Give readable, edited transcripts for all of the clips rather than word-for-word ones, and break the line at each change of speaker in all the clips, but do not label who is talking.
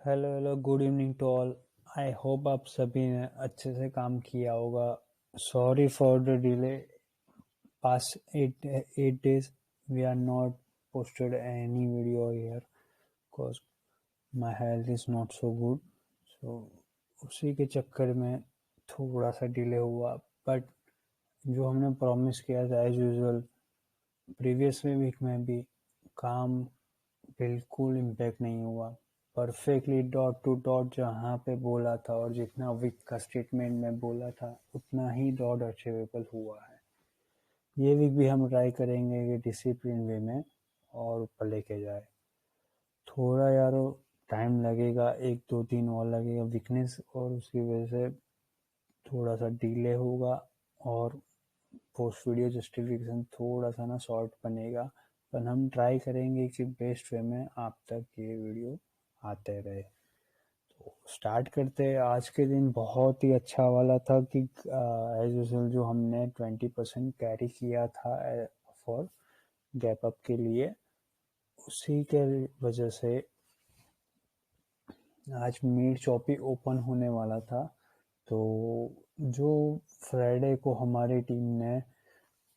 Hello hello, good evening to all. I hope आप सभी ने अच्छे से काम किया होगा। Sorry for the delay. Past 8 days we are not posted any video here because my health is not so good. So उसी के चक्कर में थोड़ा सा डिले हुआ, बट जो हमने प्रॉमिस किया था एज यूजुअल प्रीवियस वीक में भी काम बिल्कुल इम्पैक्ट नहीं हुआ। परफेक्टली डॉट टू डॉट जहाँ पे बोला था और जितना वीक का स्टेटमेंट में बोला था उतना ही डॉट अचीवेबल हुआ है। ये वीक भी हम ट्राई करेंगे कि डिसिप्लिन वे में और ऊपर लेके जाए। थोड़ा यारो टाइम लगेगा, 1 2 3 और लगेगा वीकनेस, और उसकी वजह से थोड़ा सा डिले होगा और पोस्ट वीडियो जस्टिफिकेशन थोड़ा सा ना शॉर्ट बनेगा। पर हम ट्राई करेंगे कि बेस्ट वे में आप तक ये वीडियो आते रहे। तो स्टार्ट करते हैं। आज के दिन बहुत ही अच्छा वाला था कि एज यूजुअल जो हमने 20% कैरी किया था फॉर गैप अप के लिए, उसी के वजह से आज मीट चॉपी ओपन होने वाला था। तो जो फ्राइडे को हमारी टीम ने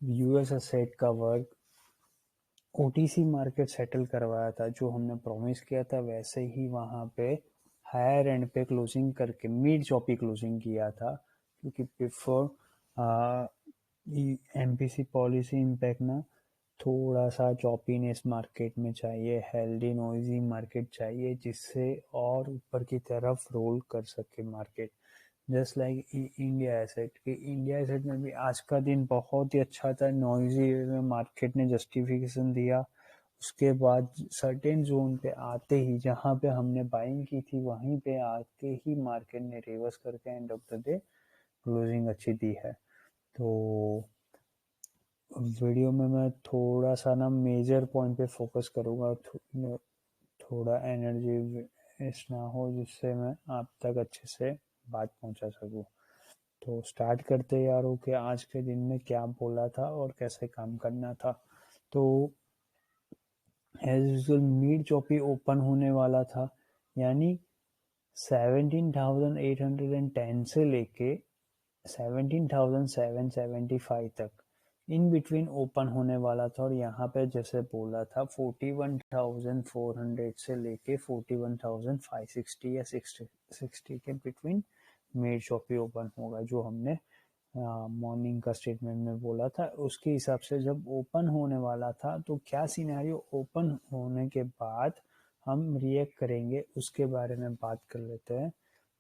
यूएस एसेट का वर्क ओटीसी मार्केट सेटल करवाया था, जो हमने प्रॉमिस किया था वैसे ही वहां पे हायर एंड पे क्लोजिंग करके मिड चॉपी क्लोजिंग किया था। क्योंकि बिफोर एमपीसी पॉलिसी इम्पैक्ट ना थोड़ा सा चॉपीनेस मार्केट में चाहिए, हेल्दी नॉइजी मार्केट चाहिए जिससे और ऊपर की तरफ रोल कर सके market. Just like India asset के इंडिया एसेट में भी आज का दिन बहुत ही अच्छा था। नॉइजी में मार्केट ने जस्टिफिकेशन दिया, उसके बाद सर्टेन जोन पे आते ही जहां पे हमने बाइंग की थी वहीं पे आके ही मार्केट ने रिवर्स करके end of the day closing अच्छी दी है। तो वीडियो में मैं थोड़ा सा ना मेजर पॉइंट पे फोकस करूंगा, थोड़ा एनर्जी वेस्ट ना हो, जिससे मैं आप तक अच्छे से बात पहुंचा सकूं। तो स्टार्ट करते यारों के आज के दिन में क्या बोला था और कैसे काम करना था। तो as usual mid choppy open होने वाला था, यानी 17,810 से लेके 17,775 तक इन बिटवीन ओपन होने वाला था। और यहाँ पे जैसे बोला था 41,400 से लेके 41,560 या 60 के बिटवीन मिड चॉपी ओपन होगा, जो हमने मॉर्निंग का स्टेटमेंट में बोला था। उसके हिसाब से जब ओपन होने वाला था तो क्या सिनेरियो ओपन होने के बाद हम रिएक्ट करेंगे उसके बारे में बात कर लेते हैं।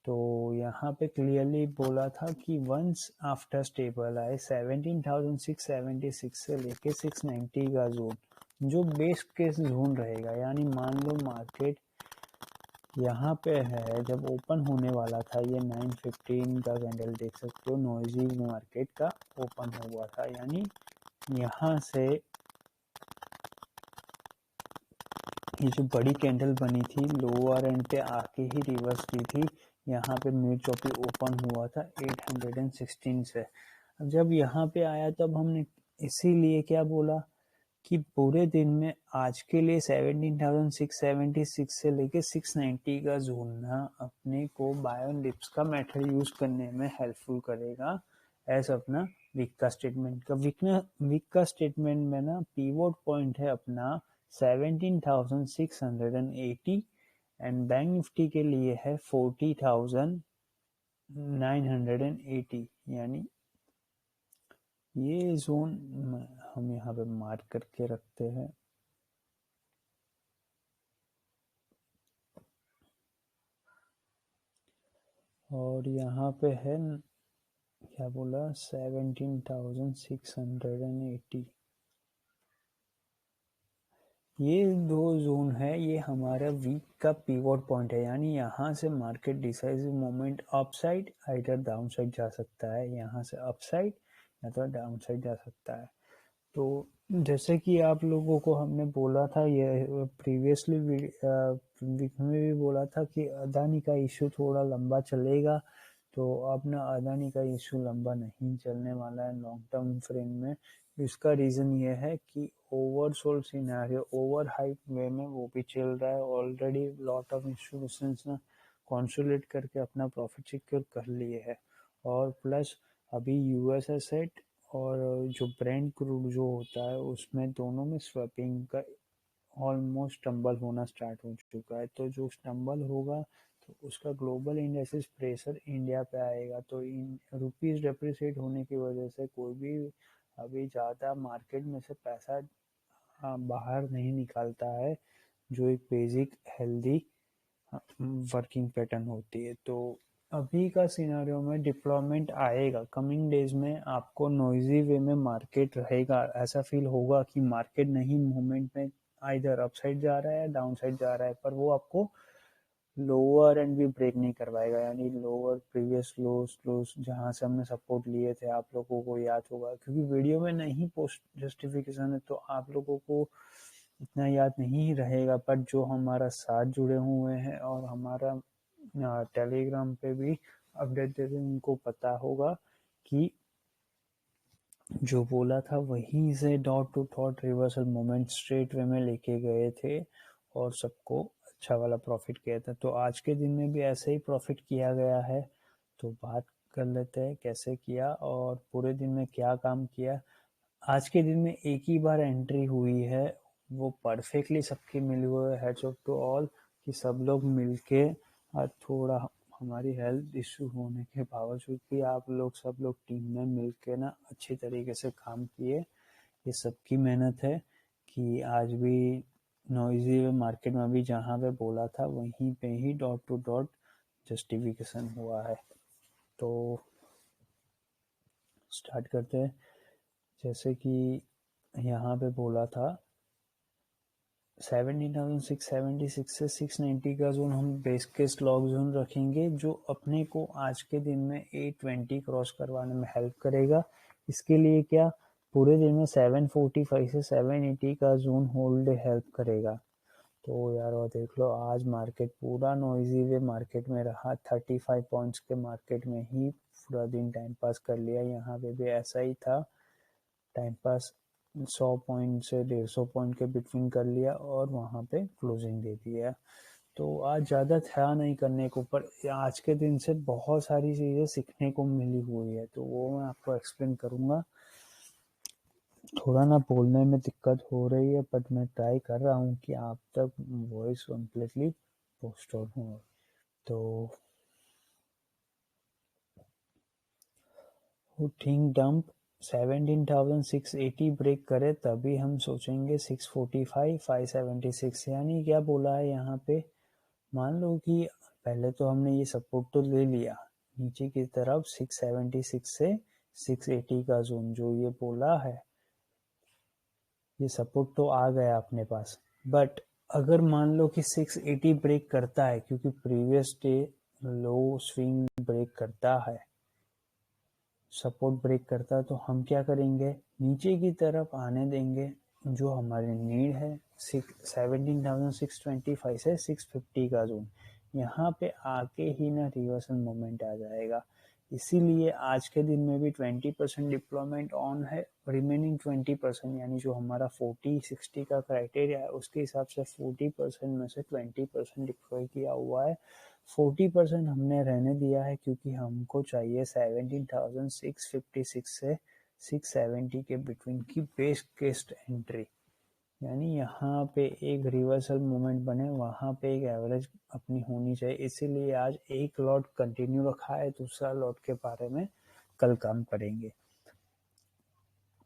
तो यहाँ पे क्लियरली बोला था कि वंस आफ्टर स्टेबल आए 17,676 से लेके 690 का जोन जो बेस्ट केस जोन रहेगा। यानी मान लो मार्केट यहाँ पे है, जब ओपन होने वाला था ये 915 का कैंडल देख सकते हो, नॉइजी मार्केट का ओपन हुआ था। यानी यहाँ से ये जो बड़ी कैंडल बनी थी लोअर एंड पे आके ही रिवर्स की थी। यहाँ पे मिड चॉपी ओपन हुआ था 816 से। अब जब यहाँ पे आया तब हमने इसीलिए क्या बोला कि पूरे दिन में आज के लिए 17,676 से लेके 690 का जोन ना अपने को बाय ऑन डिप्स का मेथड यूज करने में हेल्पफुल करेगा। एज अपना वीक का स्टेटमेंट का वीक का स्टेटमेंट में ना पीवोट पॉइंट है अपना 17,680 एंड बैंक निफ्टी के लिए है 40,980। यानी ये जोन हम यहाँ पे मार्क करके रखते हैं। और यहाँ पे है क्या बोला 17,680। ये दो जोन है, ये हमारा वीक का पिवोट पॉइंट है। यानी यहाँ से market decisive moment upside either down side जा सकता है, यहाँ से अपसाइड या तो डाउन साइड जा सकता है। तो जैसे कि आप लोगों को हमने बोला था, ये प्रीवियसली वीक में भी बोला था कि अदानी का इशू थोड़ा लंबा चलेगा। तो अब ना अदानी का इशू लंबा नहीं चलने वाला है लॉन्ग टर्म फ्रेम में। इसका रीज़न ये है कि ओवरसोल्ड सिनेरियो ओवर हाइप वे में वो भी चल रहा है। ऑलरेडी लॉट ऑफ इंस्टीट्यूशंस ने कंसोलिडेट करके अपना प्रॉफिट सिक्योर कर लिए है, और प्लस अभी यूएस एसेट और जो ब्रेंट क्रूड जो होता है उसमें दोनों में स्वैपिंग का ऑलमोस्ट स्टम्बल होना स्टार्ट हो चुका है। तो जो स्टम्बल होगा तो उसका ग्लोबल इंडेक्सेस प्रेशर इंडिया पे आएगा। तो इन रुपीज़ डेप्रिसिएट होने की वजह से कोई भी अभी ज़्यादा मार्केट में से पैसा बाहर नहीं निकालता है, जो एक बेसिक हेल्दी वर्किंग पैटर्न होती है। तो अभी का सिनेरियो में डिप्लॉयमेंट आएगा कमिंग डेज में, आपको नॉइजी वे में मार्केट रहेगा। ऐसा फील होगा कि मार्केट नहीं मूवमेंट में आइदर अपसाइड जा रहा है डाउन साइड जा रहा है, पर वो आपको लोअर एंड भी ब्रेक नहीं करवाएगा। यानी लोअर प्रीवियस लोस जहां से हमने सपोर्ट लिए थे, आप लोगों को याद होगा, क्योंकि वीडियो में नहीं पोस्ट जस्टिफिकेशन है तो आप लोगों को इतना याद नहीं रहेगा, बट जो हमारा साथ जुड़े हुए हैं और हमारा टेलीग्राम पे भी अपडेट देते हैं उनको पता होगा कि जो बोला था वहीं से dot to dot reversal moment straight way में लेके गए थे और सबको अच्छा वाला प्रॉफिट किया था। तो आज के दिन में भी ऐसे ही प्रॉफिट किया गया है। तो बात कर लेते हैं कैसे किया और पूरे दिन में क्या काम किया। आज के दिन में एक ही बार एंट्री हुई है, वो परफेक्टली सबकी मिली हुई है, हेड्स ऑफ टू ऑल, कि सब लोग मिलके थोड़ा हमारी हेल्थ इशू होने के बावजूद भी आप लोग सब लोग टीम में मिलके ना अच्छी तरीके से काम किए। ये सबकी मेहनत है कि आज भी नॉइजी मार्केट में भी जहाँ पे बोला था वहीं पे ही डॉट टू डॉट जस्टिफिकेशन हुआ है। तो स्टार्ट करते हैं। जैसे कि यहाँ पे बोला था 17,676 से 690 का जोन हम बेस केस लॉग जोन रखेंगे, जो अपने को आज के दिन में 820 क्रॉस करवाने में हेल्प करेगा। इसके लिए क्या पूरे दिन में 745 से 780 का जोन होल्ड हेल्प करेगा। तो यार और देख लो आज मार्केट पूरा नॉइजी वे मार्केट में रहा, 35 पॉइंट्स के मार्केट में ही पूरा दिन टाइम पास कर लिया। यहाँ पे भी ऐसा ही था, टाइम पास 100 पॉइंट से 150 पॉइंट के बिटवीन कर लिया और वहाँ पे क्लोजिंग दे दिया। तो आज ज़्यादा था नहीं करने को, पर आज के दिन से बहुत सारी चीज़ें सीखने को मिली हुई है, तो वो मैं आपको एक्सप्लेन करूँगा। थोड़ा ना बोलने में दिक्कत हो रही है, बट मैं ट्राई कर रहा हूँ कि आप तक वॉइस कम्प्लीटली पोस्ट आउट हो। तो हुटिंग डंप 17,680 ब्रेक करे तभी हम सोचेंगे 645 576। यानी क्या बोला है यहाँ पे, मान लो कि पहले तो हमने ये सपोर्ट तो ले लिया नीचे की तरफ 676 से 680 का जोन जो ये बोला है, ये सपोर्ट तो आ गया अपने पास। बट अगर मान लो कि 680 ब्रेक करता है, क्योंकि previous day low swing break करता है, सपोर्ट ब्रेक करता है, तो हम क्या करेंगे नीचे की तरफ आने देंगे। जो हमारी नीड है 17,625 से 650 का जोन, यहाँ पे आके ही ना रिवर्सल मोमेंट आ जाएगा। इसीलिए आज के दिन में भी 20% डिप्लॉयमेंट ऑन है, रिमेनिंग 20% यानी जो हमारा 40-60 का क्राइटेरिया है उसके हिसाब से 40% में से 20% डिप्लॉय किया हुआ है। 40% हमने रहने दिया है क्योंकि हमको चाहिए 17,656 से 670 के बिटवीन की बेस केस एंट्री। यानी यहाँ पे एक रिवर्सल मूवमेंट बने, वहाँ पे एक एवरेज अपनी होनी चाहिए। इसीलिए आज एक लॉट कंटिन्यू रखा है, दूसरा लॉट के बारे में कल काम करेंगे।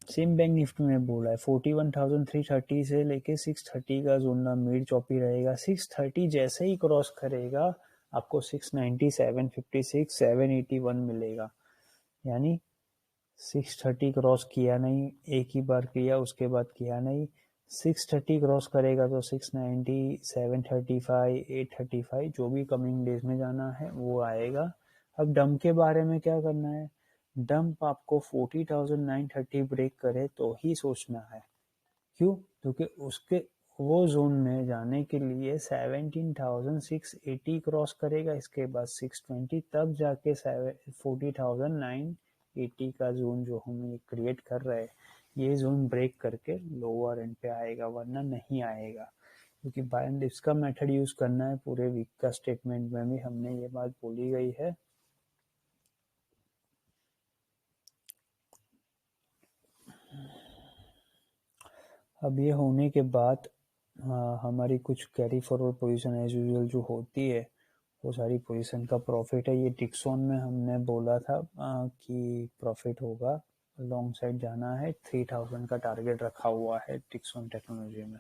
सेम बैंक निफ्टी में बोला है 41,330 से लेके 630 का जोन मिड चौपी रहेगा। 630 जैसे ही क्रॉस करेगा आपको 690 756 781 मिलेगा। यानी 630 क्रॉस किया नहीं, एक ही बार किया उसके बाद किया नहीं, 630 क्रॉस करेगा तो 690 735 835 जो भी कमिंग डेज में जाना है वो आएगा। अब डम के बारे में क्या करना है, डंप आपको 40,930 ब्रेक करे तो ही सोचना है। क्यों? क्योंकि उसके वो जोन में जाने के लिए 17,680 क्रॉस करेगा, इसके बाद 620, तब जाके 40,980 का जोन जो हम क्रिएट कर रहे हैं ये जोन ब्रेक करके लोअर एंड पे आएगा, वरना नहीं आएगा, क्योंकि बाय एंड डिप्स का मेथड यूज करना है। पूरे वीक का स्टेटमेंट में भी हमने ये बात बोली गई है। अब ये होने के बाद हमारी कुछ carry forward position as usual जो होती है, वो सारी पोजीशन का प्रॉफिट है। ये टिक्सॉन में हमने बोला था कि प्रॉफिट होगा, लॉन्ग साइड जाना है, 3000 का टारगेट रखा हुआ है टिक्सॉन टेक्नोलॉजी में।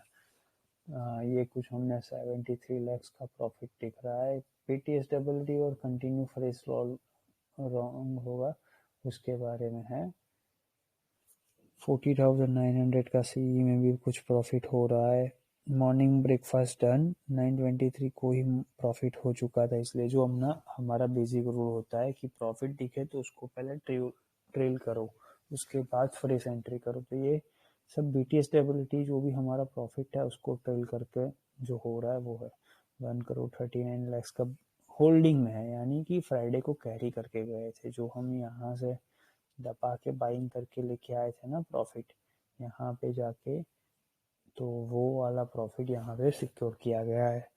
ये कुछ हमने 73 lakhs का प्रॉफिट दिख रहा है। पीटी स्टेबिलिटी और कंटिन्यू फ्रेश रॉन्ग होगा, उसके बारे में है। 40,900 का सीई में भी कुछ प्रॉफिट हो रहा है। मॉर्निंग ब्रेकफास्ट डन, 923 को ही प्रॉफिट हो चुका था, इसलिए जो हमारा बेसिक रूल होता है कि प्रॉफिट दिखे तो उसको पहले ट्रेल करो, उसके बाद फ्रेश एंट्री करो। तो ये सब बीटी स्टेबिलिटी जो भी हमारा प्रॉफिट है उसको ट्रेल करके जो हो रहा है वो है 1,39,00,000 का होल्डिंग में है, यानी कि फ्राइडे को कैरी करके गए थे। जो हम यहाँ से दबा के बाइंग करके लेके आए थे ना प्रॉफिट, यहाँ पे जाके तो वो वाला प्रॉफिट यहाँ पे सिक्योर किया गया है।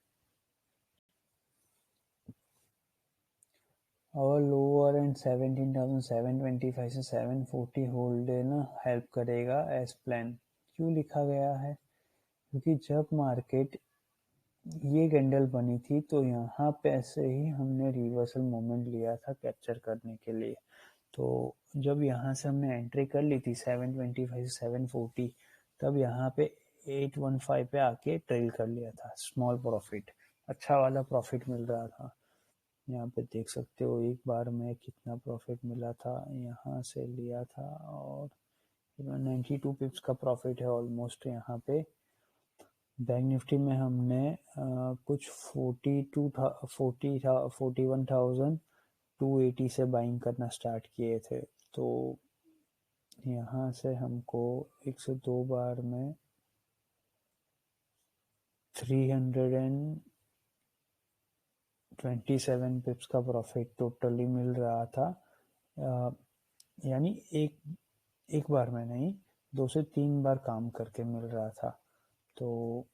और लोअर एंड 17,725 से 740 होल्ड ना हेल्प करेगा एज प्लान। क्यों लिखा गया है? क्योंकि जब मार्केट ये कैंडल बनी थी तो यहाँ पे ऐसे ही हमने रिवर्सल मोमेंट लिया था कैप्चर करने के लिए। तो जब यहाँ से हमने एंट्री कर ली थी 725 से 740, तब यहाँ पे 815 पे आके ट्रेल कर लिया था, स्मॉल प्रॉफिट, अच्छा वाला प्रॉफिट मिल रहा था। यहाँ पे देख सकते हो एक बार में कितना प्रॉफिट मिला था, यहाँ से लिया था और 92 पिप्स का प्रॉफिट है ऑलमोस्ट यहाँ पे। बैंक निफ्टी में हमने कुछ 41,280 से बाइंग करना स्टार्ट किए थे। तो यहाँ से हमको 102 बार में 327 पिप्स का प्रॉफिट टोटली मिल रहा था। यानी एक बार में नहीं, 2 से 3 बार काम करके मिल रहा था। तो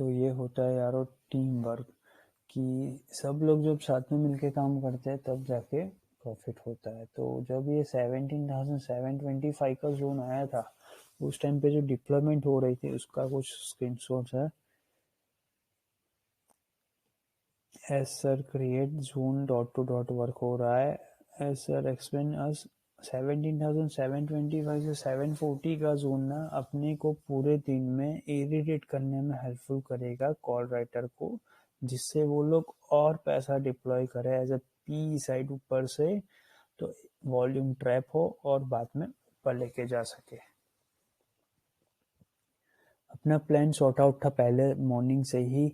ये होता है यारो टीम वर्क, कि सब लोग जब साथ में मिलके काम करते हैं तब जाके प्रॉफिट होता है। तो जब ये 17,725 का जोन आया था, उस टाइम पे जो डिप्लॉयमेंट हो रही थी उसका कुछ स्क्रीनशॉट्स है। As sir create zone dot to dot work हो रहा है। As sir explain us 17,725 से 740 का जोन ना अपने को पूरे दिन में इरिटेट करने में हेल्पफुल करेगा कॉल राइटर को, जिससे वो लोग और पैसा डिप्लॉय करे एज अ पी साइड ऊपर से, तो वॉल्यूम ट्रैप हो और बाद में ऊपर लेके जा सके। अपना प्लान सॉर्ट आउट था पहले मॉर्निंग से ही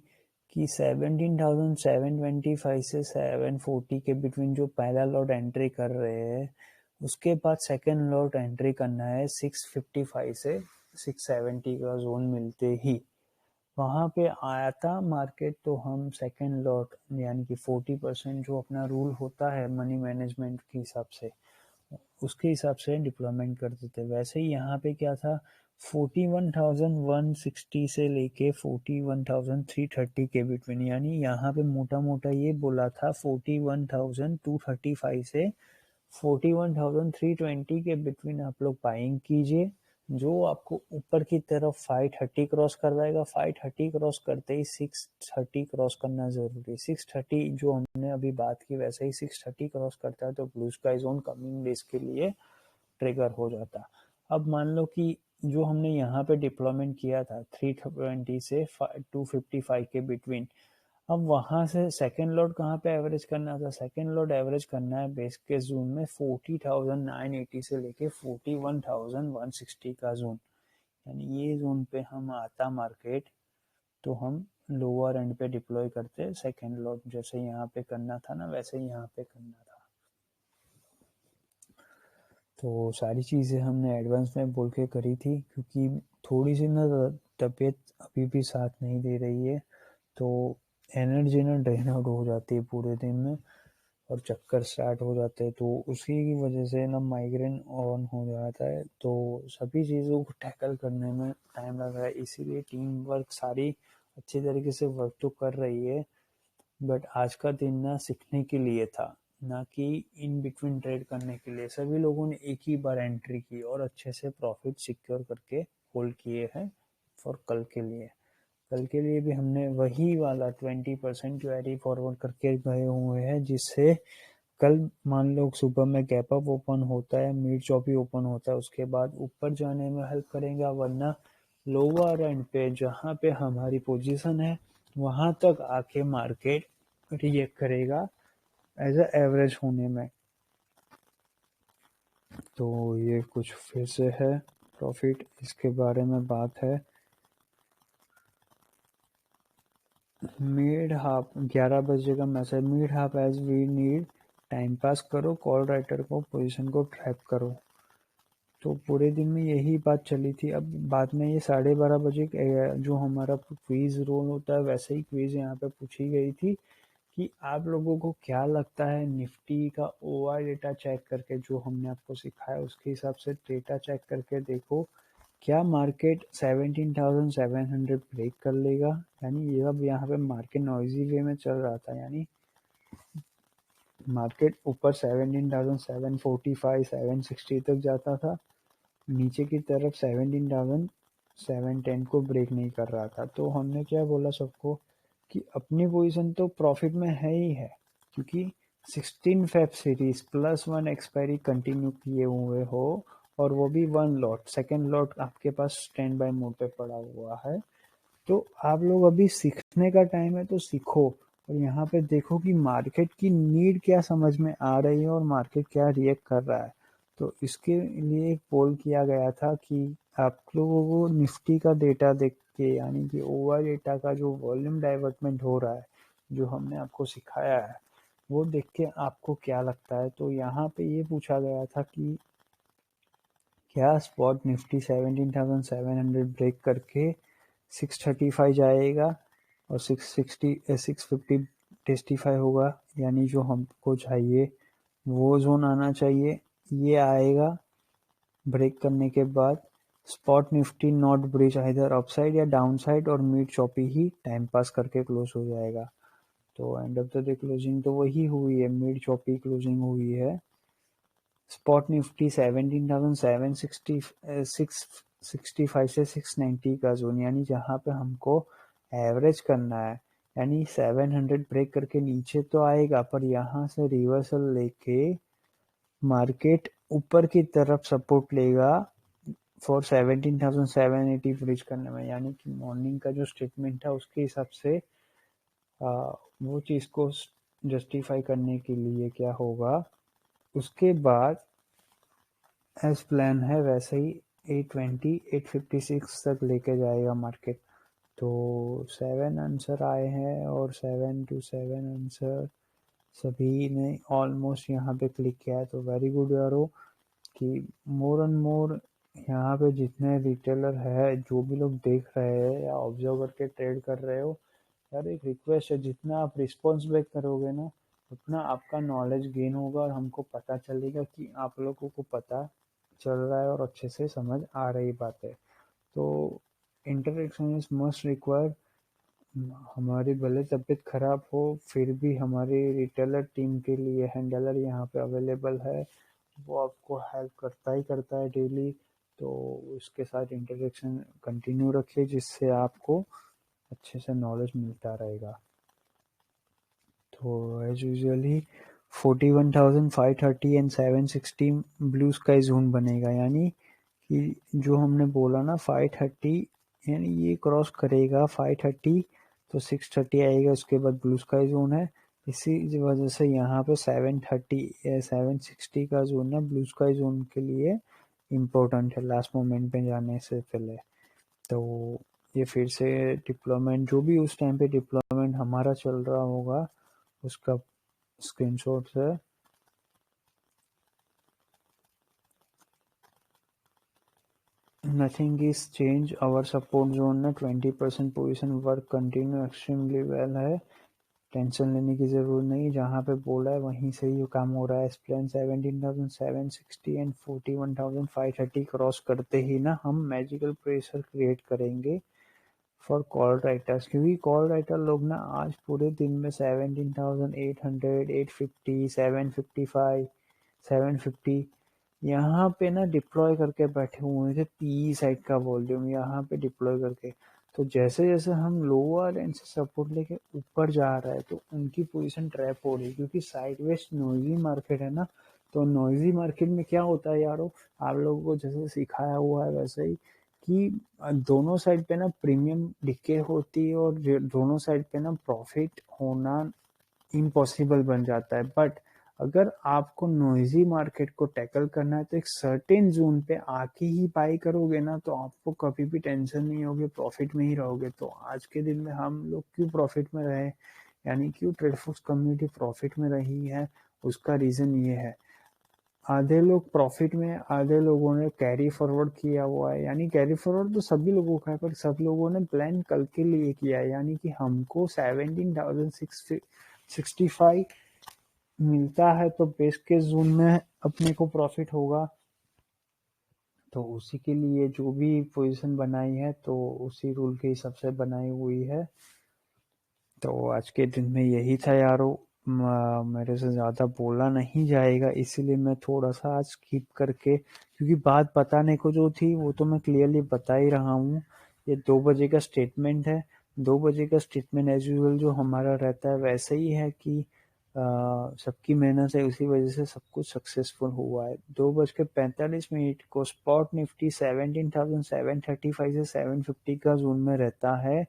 कि 17,725 से 740 के बिटवीन जो पहला लॉट एंट्री कर रहे हैं, उसके बाद सेकेंड लॉट एंट्री करना है 655 से 670 का जोन मिलते ही। वहां पे आया था मार्केट, तो हम सेकेंड लॉट यानी कि 40% जो अपना रूल होता है मनी मैनेजमेंट के हिसाब से, उसके हिसाब से डिप्लॉयमेंट करते थे। वैसे ही यहाँ पे क्या था, 41,160 से लेके 41,330 के बिटवीन, यानी यहाँ पे मोटा मोटा ये बोला था 41,235 से 41,320 के बिटवीन आप लोग बाइंग कीजिए। जो आपको ऊपर की तरफ 530 क्रॉस करवाएगा, 530 क्रॉस करते ही 630 क्रॉस करना जरूरी है। 630 जो हमने अभी बात की वैसे ही 630 क्रॉस करता है तो blue sky zone coming days के लिए ट्रिगर हो जाता। अब मान लो कि जो हमने यहाँ पे डिप्लॉयमेंट किया था 320 से 255 के बिटवीन, अब वहां से सेकेंड लोड कहाँ पे एवरेज करना था? सेकेंड लोड एवरेज करना है बेस के जोन में 40,980 से लेके 41,160 का जोन, यानी ये जोन पे हम आता मार्केट तो हम लोअर एंड पे डिप्लॉय करते सेकेंड लोड, जैसे यहाँ पे करना था ना वैसे ही यहाँ पे करना था। तो सारी चीज़ें हमने एडवांस में बोल के करी थी, क्योंकि थोड़ी सी ना तबीयत अभी भी साथ नहीं दे रही है, तो एनर्जी ना ड्रेन आउट हो जाती है पूरे दिन में। और चक्कर स्टार्ट हो जाते हैं, तो उसी की वजह से ना माइग्रेन ऑन हो जाता है। तो सभी चीज़ों को टैकल करने में टाइम लग रहा है, इसीलिए टीम वर्क सारी अच्छी तरीके से वर्क तो कर रही है, बट आज का दिन ना सीखने के लिए था, ना कि इन बिटवीन ट्रेड करने के लिए। सभी लोगों ने एक ही बार एंट्री की और अच्छे से प्रॉफिट सिक्योर करके होल्ड किए हैं फॉर कल के लिए। कल के लिए भी हमने वही वाला 20% कैरी फॉरवर्ड करके गए हुए हैं, जिससे कल मान लो सुबह में गैप अप ओपन होता है, मिड चॉपी ओपन होता है, उसके बाद ऊपर जाने में हेल्प करेगा, वरना लोअर एंड पे जहाँ पे हमारी पोजीशन है वहां तक आके मार्केट रिएक्ट करेगा एज अ एवरेज होने में। तो ये कुछ फिर से है प्रॉफिट, इसके बारे में बात है। मिड हाफ 11 बजे का message, mid half as we need time pass करो, कॉल राइटर को पोजीशन को ट्रैप करो। तो पूरे दिन में यही बात चली थी। अब बाद में ये 12:30 बजे जो हमारा क्विज रोल होता है, वैसे ही क्विज यहाँ पे पूछी गई थी कि आप लोगों को क्या लगता है निफ्टी का ओआई डेटा चेक करके, जो हमने आपको सिखाया उसके हिसाब से डेटा चेक करके देखो, क्या मार्केट 17,700 ब्रेक कर लेगा। यानी ये अब यहाँ पे मार्केट नॉइजी वे में चल रहा था, यानी मार्केट ऊपर 17,745 760 तक जाता था, नीचे की तरफ 17,710 को ब्रेक नहीं कर रहा था। तो हमने क्या बोला सबको कि अपनी पोजीशन तो प्रॉफिट में है ही है, क्योंकि 16 फेब सीरीज +1 एक्सपायरी कंटिन्यू किए हुए हो, और वो भी वन लॉट, सेकेंड लॉट आपके पास स्टैंड बाय मोड पे पड़ा हुआ है। तो आप लोग अभी सीखने का टाइम है, तो सीखो और यहाँ पे देखो कि मार्केट की नीड क्या समझ में आ रही है और मार्केट क्या रिएक्ट कर रहा है। तो इसके लिए एक पोल किया गया था कि आप लोगों को निफ्टी का डेटा देख के, यानी कि ओवर डेटा का जो वॉल्यूम डाइवर्टमेंट हो रहा है, जो हमने आपको सिखाया है, वो देख के आपको क्या लगता है। तो यहाँ पे ये पूछा गया था कि क्या स्पॉट निफ्टी 17,700 ब्रेक करके 635 जाएगा और 650 टेस्टिफाई होगा, यानी जो हमको चाहिए वो जोन आना चाहिए, ये आएगा ब्रेक करने के बाद। Spot Nifty not bridge either upside या डाउनसाइड और मिड चॉपी ही टाइम पास करके क्लोज हो जाएगा। तो end of the day closing तो वही हुई है, मिड चॉपी क्लोजिंग हुई है। स्पॉट निफ्टी 17,765 से 690 का जोन, यानी जहां पे हमको एवरेज करना है, यानी 700 ब्रेक करके नीचे तो आएगा, पर यहाँ से रिवर्सल लेके मार्केट ऊपर की तरफ सपोर्ट लेगा फॉर 17,780 ब्रिज करने में। यानी कि मॉर्निंग का जो स्टेटमेंट था उसके हिसाब से वो चीज़ को जस्टिफाई करने के लिए क्या होगा, उसके बाद एज प्लान है वैसे ही 820 856 तक लेके जाएगा मार्केट। तो 7 आंसर आए हैं और 7 to 7 आंसर सभी ने ऑलमोस्ट यहाँ पे क्लिक किया है। तो वेरी गुड यारो, कि मोर एंड मोर यहाँ पे जितने रिटेलर है, जो भी लोग देख रहे हैं या ऑब्जर्व करके ट्रेड कर रहे हो, यार एक रिक्वेस्ट है, जितना आप रिस्पॉन्स बैक करोगे ना, उतना आपका नॉलेज गेन होगा और हमको पता चलेगा कि आप लोगों को पता चल रहा है और अच्छे से समझ आ रही बात है। तो इंटरेक्शन इज मस्ट रिक्वायर्ड। हमारी भले तबीयत खराब हो, फिर भी हमारी रिटेलर टीम के लिए हैंडलर यहाँ पे अवेलेबल है, वो आपको हेल्प करता ही करता है डेली। तो उसके साथ इंटरेक्शन कंटिन्यू रखिए, जिससे आपको अच्छे से नॉलेज मिलता रहेगा। तो as usually 41,530 and 760 blue sky zone बनेगा, यानी कि जो हमने बोला ना 530, यानी ये क्रॉस करेगा 530 तो 630 आएगा, उसके बाद ब्लू स्काई जोन है। इसी वजह से यहाँ पे 730 760 का जोन है ब्लू स्काई जोन के लिए इम्पोर्टेंट है लास्ट मोमेंट पे जाने से पहले। तो ये फिर से डिप्लॉयमेंट, जो भी उस टाइम पे डिप्लॉयमेंट हमारा चल रहा होगा उसका स्क्रीनशॉट है। Nothing is changed, our support zone में 20% position work continue extremely well है। टेंशन लेने की ज़रूरत नहीं, जहाँ पे बोला है वहीं से ही काम हो रहा है। एसप्लेन 17,760 एंड 41,530 क्रॉस करते ही ना हम मैजिकल प्रेशर क्रिएट करेंगे फॉर कॉल राइटर्स, क्योंकि कॉल राइटर लोग ना आज पूरे दिन में 17,800, 850, 755, 750 यहाँ पे ना डिप्लॉय करके बैठे हुए थे। पी साइड का वॉल्यूम यहाँ पे डिप्लॉय करके, तो जैसे जैसे हम लोअर एंड से सपोर्ट लेके ऊपर जा रहा है तो उनकी पोजीशन ट्रैप हो रही है, क्योंकि साइडवेज नॉइजी मार्केट है ना। तो नॉइजी मार्केट में क्या होता है यारो, आप लोगों को जैसे सिखाया हुआ है वैसे ही, कि दोनों साइड पे ना प्रीमियम डिके होती है और दोनों साइड पे ना प्रॉफिट होना इम्पॉसिबल बन जाता है। बट अगर आपको नॉइजी मार्केट को टैकल करना है तो एक सर्टेन जोन पे आके ही बाई करोगे ना, तो आपको कभी भी टेंशन नहीं होगी, प्रॉफिट में ही रहोगे। तो आज के दिन में हम लोग क्यों प्रॉफिट में रहे, यानी क्यों ट्रेडफोर्स कम्युनिटी प्रॉफिट में रही है, उसका रीजन ये है। आधे लोग प्रॉफिट में, आधे लोगों ने कैरी फॉरवर्ड किया हुआ है। यानी कैरी फॉरवर्ड तो सभी लोगों का है, पर सब लोगों ने प्लान कल के लिए किया है। यानी कि हमको 17,665 मिलता है तो बेस केस जोन में अपने को प्रॉफिट होगा, तो उसी के लिए जो भी पोजीशन बनाई है तो उसी रूल के हिसाब से बनाई हुई है। तो आज के दिन में यही था यारो, मेरे से ज़्यादा बोला नहीं जाएगा, इसीलिए मैं थोड़ा सा आज स्किप करके, क्योंकि बात बताने को जो थी वो तो मैं क्लियरली बता ही रहा हूँ। ये 2 बजे का स्टेटमेंट है। 2 बजे का स्टेटमेंट एज यूजल जो हमारा रहता है वैसे ही है कि सबकी मेहनत है, उसी वजह से सब कुछ सक्सेसफुल हुआ है। 2:45 को स्पॉट निफ्टी 17,735 से 750 का जोन में रहता है,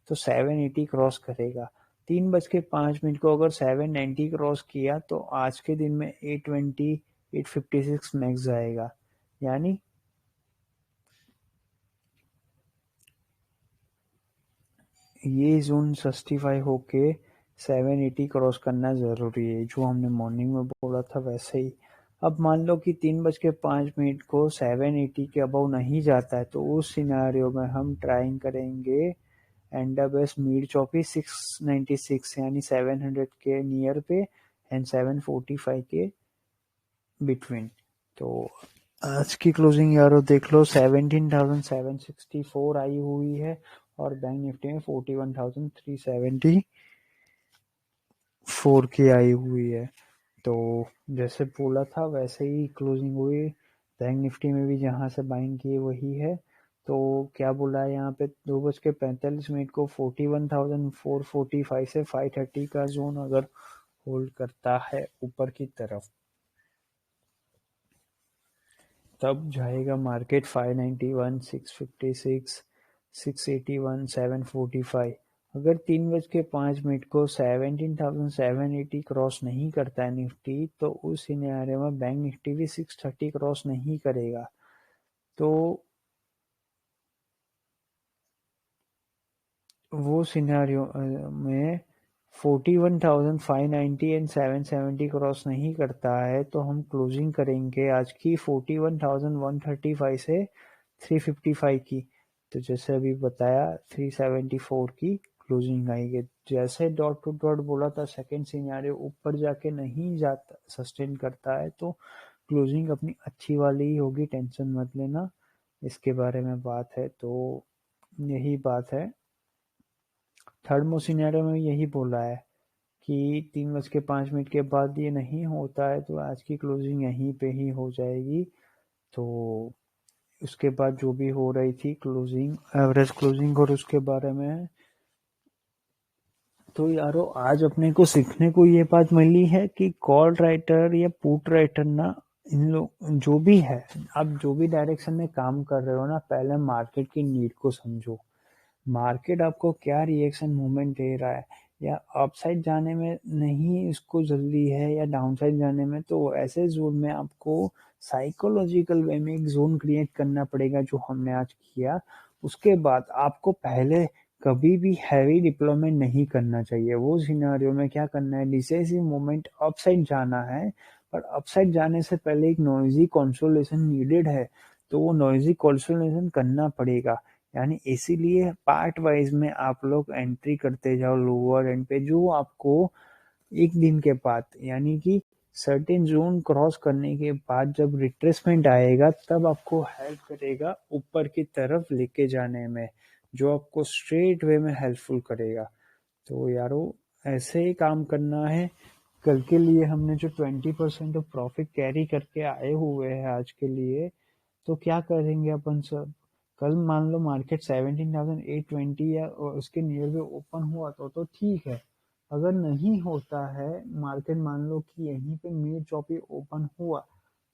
तो 780 क्रॉस करेगा। 3:05 को अगर 790 क्रॉस किया तो आज के दिन में 820, 856 मैक्स जाएगा। यानी ये जोन जस्टिफाई होके 780 क्रॉस करना जरूरी है, जो हमने मॉर्निंग में बोला था वैसे ही। अब मान लो कि 3:05 को 780 के अबव नहीं जाता है, तो उस सिनारियो में हम ट्राइंग करेंगे एंडाबेस मीड चौपी 696 यानी 700 के नियर पे एंड 745 के बिटवीन। तो आज की क्लोजिंग यारो देख लो, 17,764 आई हुई है और बैंक निफ्टी में 41,374 की आई हुई है। तो जैसे बोला था वैसे ही क्लोजिंग हुई। बैंक निफ्टी में भी जहां से बाइंग की वही है। तो क्या बोला है यहाँ पे, 2:45 को 41,445 से 530 का जोन अगर होल्ड करता है ऊपर की तरफ, तब जाएगा मार्केट 591, 656, 681, 745। अगर 3:05 को 17,780 क्रॉस नहीं करता है निफ्टी, तो उस सिनेरियो में बैंक निफ्टी भी 630 क्रॉस नहीं करेगा। तो वो सिनेरियो में 41,590 एंड 770 क्रॉस नहीं करता है, तो हम क्लोजिंग करेंगे आज की 41,135 से 355 की। तो जैसे अभी बताया 374 की क्लोजिंग आएगी। जैसे डॉट टू डॉट बोला था, सेकेंड सिनेरियो ऊपर जाके नहीं जाता, सस्टेन करता है, तो क्लोजिंग अपनी अच्छी वाली ही होगी, टेंशन मत लेना, इसके बारे में बात है। तो यही बात है। थर्ड मोस्ट सिनेरियो में यही बोला है कि 3:05 के बाद ये नहीं होता है तो आज की क्लोजिंग यहीं पे ही हो जाएगी। तो उसके बाद जो भी हो रही थी क्लोजिंग, एवरेज क्लोजिंग और उसके बारे में, तो यारो आज अपने को सीखने को ये बात मिली है कि कॉल राइटर या पुट राइटर ना, इन लोग जो भी है, आप जो भी डायरेक्शन में काम कर रहे हो ना, पहले मार्केट की नीड को समझो। मार्केट आपको क्या रिएक्शन मूवमेंट दे रहा है, या अपसाइड जाने में नहीं इसको जल्दी है या डाउनसाइड जाने में, तो ऐसे जोन में आपको साइकोलॉजिकल वे में एक जोन क्रिएट करना पड़ेगा, जो हमने आज किया। उसके बाद आपको पहले कभी भी हैवी डिप्लॉयमेंट नहीं करना चाहिए। वो सिनेरियो में क्या करना है, डिसाइसिव मूवमेंट अपसाइड जाना है, पर अपसाइड जाने से पहले एक नॉइजी कंसोलिडेशन नीडेड है, तो वो नॉइजी कंसोलिडेशन करना पड़ेगा। यानी इसीलिए पार्ट वाइज में आप लोग एंट्री करते जाओ लोअर एंड पे, जो आपको एक दिन के बाद यानी कि सर्टेन जोन क्रॉस करने के बाद जब रिट्रेसमेंट आएगा तब आपको हेल्प करेगा ऊपर की तरफ लेके जाने में, जो आपको स्ट्रेट वे में हेल्पफुल करेगा। तो यारो ऐसे ही काम करना है। कल के लिए हमने जो 20% ऑफ प्रॉफिट कैरी करके आए हुए हैं आज के लिए, तो क्या करेंगे अपन सब, कल मान लो मार्केट 17,820 या उसके नियर पे ओपन हुआ तो ठीक है। अगर नहीं होता है मार्केट, मान लो कि यहीं पे मिड चौपी ओपन हुआ,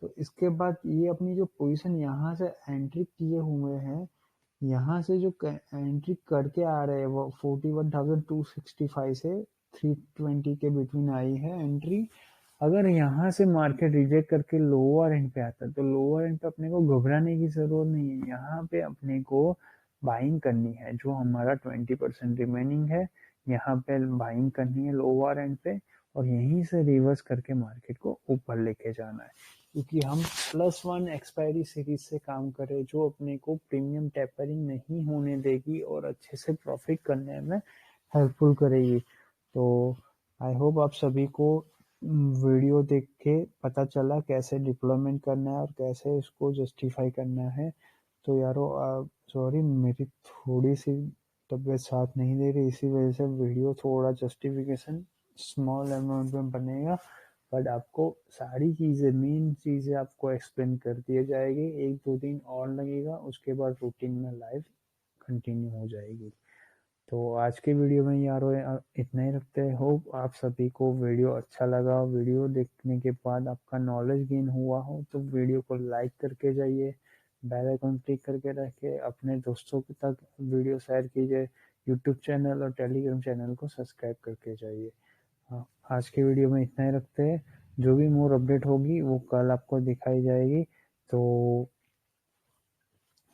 तो इसके बाद ये अपनी जो पोजीशन यहाँ से एंट्री किए हुए हैं, यहाँ से जो एंट्री करके आ रहे हैं वो 41,265 से 320 के बिटवीन आई है एंट्री। अगर यहाँ से मार्केट रिजेक्ट करके लोअर एंड पे आता है तो लोअर एंड पे अपने को घबराने की जरूरत नहीं है, यहाँ पे अपने को बाइंग करनी है। जो हमारा 20% रिमेनिंग है यहाँ पे बाइंग करनी है लोअर एंड पे, और यहीं से रिवर्स करके मार्केट को ऊपर लेके जाना है, क्योंकि हम +1 एक्सपायरी सीरीज से काम करें जो अपने को प्रीमियम टेपरिंग नहीं होने देगी और अच्छे से प्रॉफिट करने में हेल्पफुल करेगी। तो आई होप आप सभी को वीडियो देख के पता चला कैसे डिप्लॉयमेंट करना है और कैसे इसको जस्टिफाई करना है। तो यारो सॉरी, मेरी थोड़ी सी तबीयत साथ नहीं दे रही, इसी वजह से वीडियो थोड़ा जस्टिफिकेशन स्मॉल अमाउंट में बनेगा, बट आपको सारी चीज़ें मेन चीज़ें आपको एक्सप्लेन कर दिया जाएगी। 1-2 दिन और लगेगा, उसके बाद रूटीन में लाइव कंटिन्यू हो जाएगी। तो आज के वीडियो में यारो इतना ही रखते हैं। होप आप सभी को वीडियो अच्छा लगा। वीडियो देखने के बाद आपका नॉलेज गेन हुआ हो तो वीडियो को लाइक करके जाइए, बेल आइकन क्लिक करके रखे, अपने दोस्तों तक वीडियो शेयर कीजिए, यूट्यूब चैनल और टेलीग्राम चैनल को सब्सक्राइब करके जाइए। हाँ, आज के वीडियो में इतना ही रखते हैं। जो भी मोर अपडेट होगी वो कल आपको दिखाई जाएगी। तो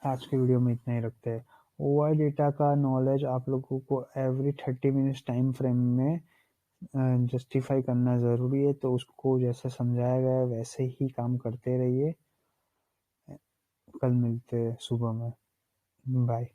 आज के वीडियो में इतना ही रखते हैं। ओआई डेटा का नॉलेज आप लोगों को एवरी 30 मिनट्स टाइम फ्रेम में जस्टिफाई करना ज़रूरी है, तो उसको जैसे समझाया गया है वैसे ही काम करते रहिए। कल मिलते हैं सुबह में। बाय।